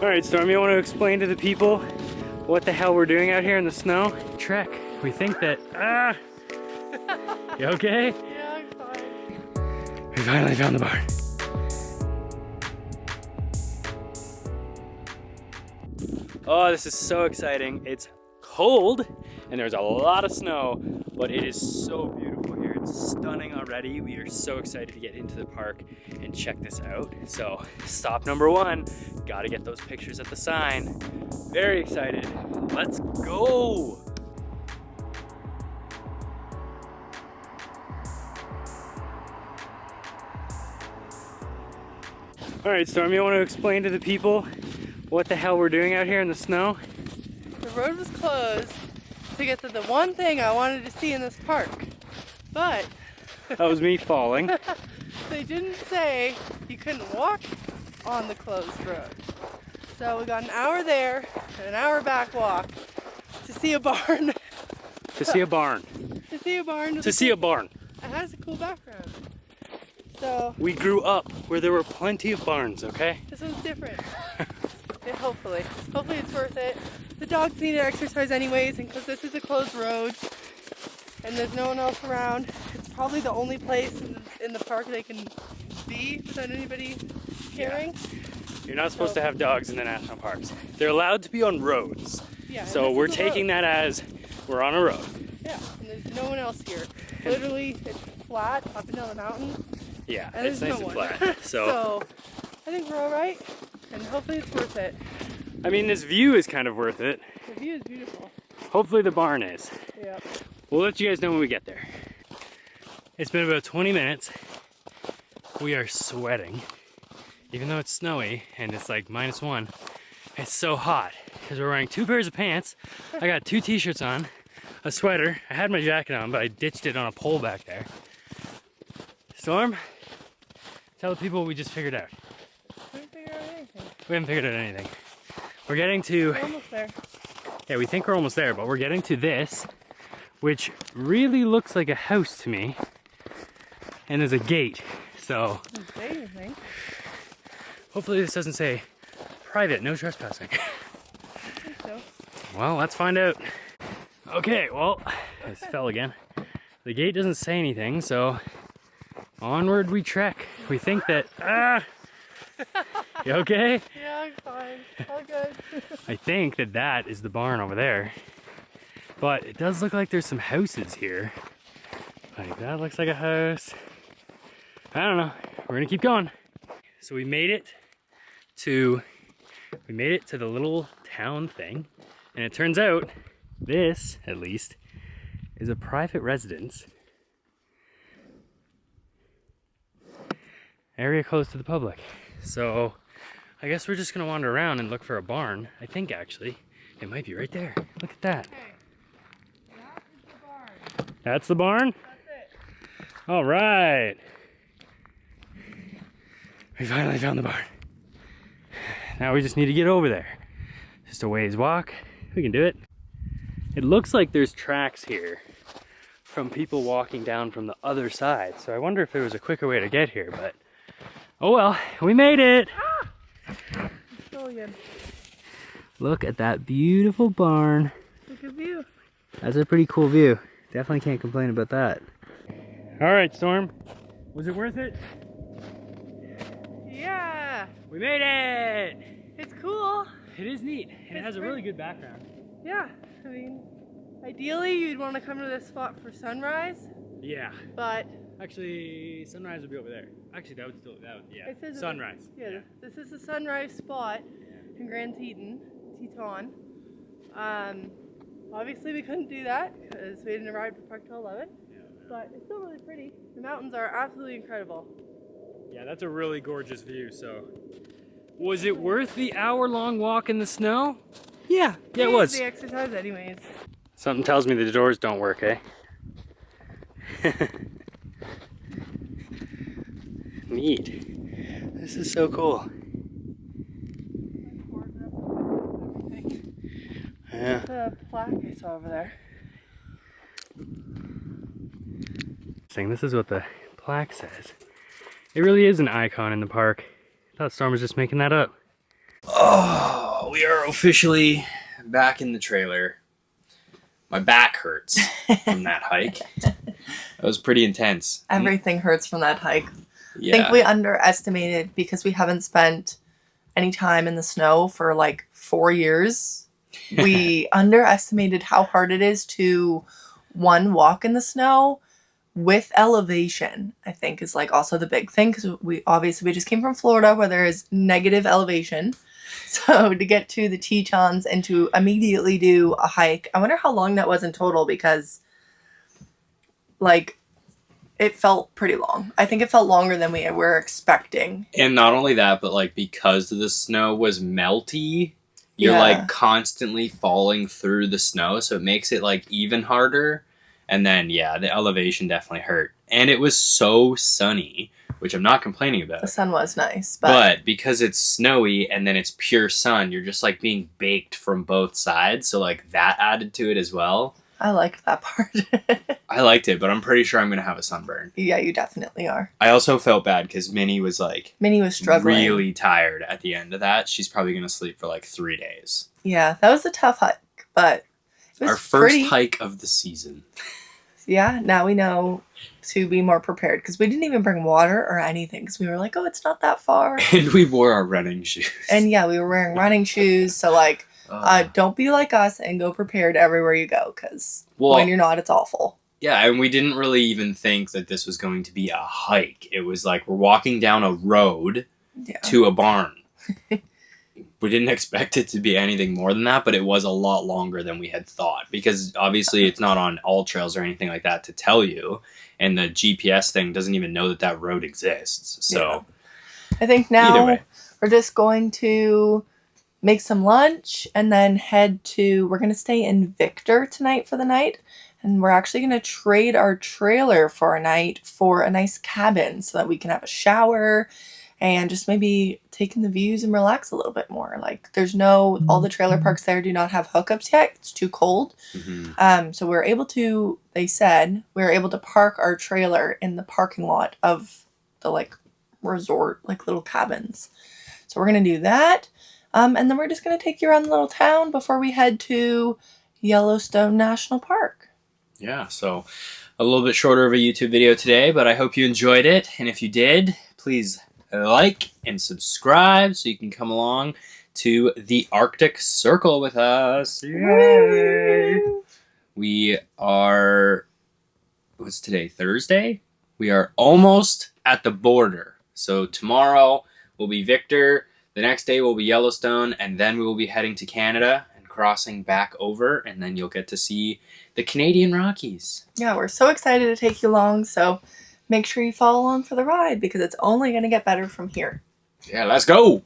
Alright, Storm, you want to explain to the people what the hell we're doing out here in the snow? Trek. We think that... You okay? Yeah, I'm fine. We finally found the barn. Oh, this is so exciting. It's cold and there's a lot of snow, but it is so beautiful here. It's stunning already. We are so excited to get into the park and check this out. So, stop number one, gotta get those pictures at the sign. Very excited. Let's go! All right, Storm, you want to explain to the people what the hell we're doing out here in the snow? The road was closed to get to the one thing I wanted to see in this park, but That was me falling. they didn't say you couldn't walk on the closed road. So we got an hour there and an hour back walk to see a barn. To see a barn. To see a barn. To see a barn. It has a cool background. So We grew up where there were plenty of barns, okay? this one's different. Yeah, hopefully it's worth it. The dogs need to exercise anyways, and because this is a closed road and there's no one else around, it's probably the only place in the park they can be without anybody caring. You're not supposed to have dogs in the national parks. They're allowed to be on roads. Yeah. and So this we're is a taking road. that as we're on a road. Yeah, and there's no one else here. Literally, it's flat up and down the mountain, Yeah, and it's there's nice no and one. flat. So, I think we're all right, and hopefully it's worth it. I mean, this view is kind of worth it. The view is beautiful. Hopefully the barn is. Yeah. We'll let you guys know when we get there. It's been about 20 minutes. We are sweating. Even though it's snowy and it's like -1, it's so hot because we're wearing 2 pairs of pants. I got 2 t-shirts on, a sweater. I had my jacket on, but I ditched it on a pole back there. Storm, tell the people what we just figured out. We haven't figured out anything. We haven't figured out anything. We're getting to... We're almost there. Yeah, we think we're almost there, but we're getting to this, which really looks like a house to me. And there's a gate, so Okay, you think? hopefully this doesn't say private, no trespassing. I think so. Well, let's find out. Okay, well, I fell again. The gate doesn't say anything, so onward we trek. We think that, you okay? Yeah, I'm fine. All good. I think that that is the barn over there. But it does look like there's some houses here. Like that looks like a house. I don't know. We're gonna keep going. So we made it to the little town thing. And it turns out this, at least, is a private residence. Area closed to the public. So I guess we're just gonna wander around and look for a barn. I think actually, it might be right there. Look at that. Okay. That is the barn. That's the barn? That's it. All right. We finally found the barn. Now we just need to get over there. Just a ways walk. We can do it. It looks like there's tracks here from people walking down from the other side. So I wonder if there was a quicker way to get here, but oh well, we made it. Go again. Look at that beautiful barn. Look at view. That's a pretty cool view. Definitely can't complain about that. All right, Storm. Was it worth it? Yeah. We made it! It's cool. It is neat, and it has a really good background. Yeah. I mean, ideally you'd want to come to this spot for sunrise, Yeah. but Actually, sunrise would be over there. Actually, that would still, yeah. it says Sunrise. Yeah, this is the sunrise spot in Grand Teton. Obviously we couldn't do that because we didn't arrive to park till 11, but it's still really pretty. The mountains are absolutely incredible. Yeah, that's a really gorgeous view, so. Was it worth the hour-long walk in the snow? Yeah, it was. The exercise anyways. Something tells me the doors don't work, eh? Neat. This is so cool. Yeah. The plaque I saw over there. This is what the plaque says. It really is an icon in the park. I thought Storm was just making that up. Oh! we are officially back in the trailer. My back hurts from that hike. That was pretty intense. Everything hurts from that hike. Yeah. I think we underestimated because we haven't spent any time in the snow for like 4 years. We underestimated how hard it is to, one, walk in the snow with elevation, I think is like also the big thing, because we just came from Florida where there is negative elevation. So to get to the Tetons and to immediately do a hike, I wonder how long that was in total, because like it felt pretty long. I think it felt longer than we were expecting. And not only that, but like because the snow was melty, you're like constantly falling through the snow, so it makes it like even harder. And then the elevation definitely hurt. And it was so sunny, which I'm not complaining about. The sun was nice, but because it's snowy and then it's pure sun, you're just like being baked from both sides. So like that added to it as well. I liked that part. I liked it, but I'm pretty sure I'm going to have a sunburn. Yeah, you definitely are. I also felt bad because Minnie was struggling. Really tired at the end of that. She's probably going to sleep for like 3 days. Yeah, that was a tough hike, but it was our first hike of the season. Yeah, now we know to be more prepared, because we didn't even bring water or anything, because we were like, oh, it's not that far. And we wore our running shoes. And yeah, we were wearing running shoes, so like, don't be like us and go prepared everywhere you go, because when you're not, it's awful. Yeah, and we didn't really even think that this was going to be a hike. It was like we're walking down a road to a barn. We didn't expect it to be anything more than that, but it was a lot longer than we had thought, because obviously it's not on all trails or anything like that to tell you, and the GPS thing doesn't even know that that road exists. So I think now we're just going to make some lunch and then we're going to stay in Victor tonight for the night, and we're actually going to trade our trailer for a night for a nice cabin so that we can have a shower and just maybe take in the views and relax a little bit more. Like, all the trailer parks there do not have hookups yet. It's too cold. Mm-hmm. So they said we were able to park our trailer in the parking lot of the like resort, like little cabins. So we're going to do that. And then we're just going to take you around the little town before we head to Yellowstone National Park. Yeah, so a little bit shorter of a YouTube video today, but I hope you enjoyed it. And if you did, please like and subscribe so you can come along to the Arctic Circle with us. Yay! We are, what's today, Thursday? We are almost at the border. So tomorrow will be Victor, the next day will be Yellowstone, and then we will be heading to Canada and crossing back over, and then you'll get to see the Canadian Rockies. Yeah, we're so excited to take you along, so make sure you follow along for the ride, because it's only going to get better from here. Yeah, let's go!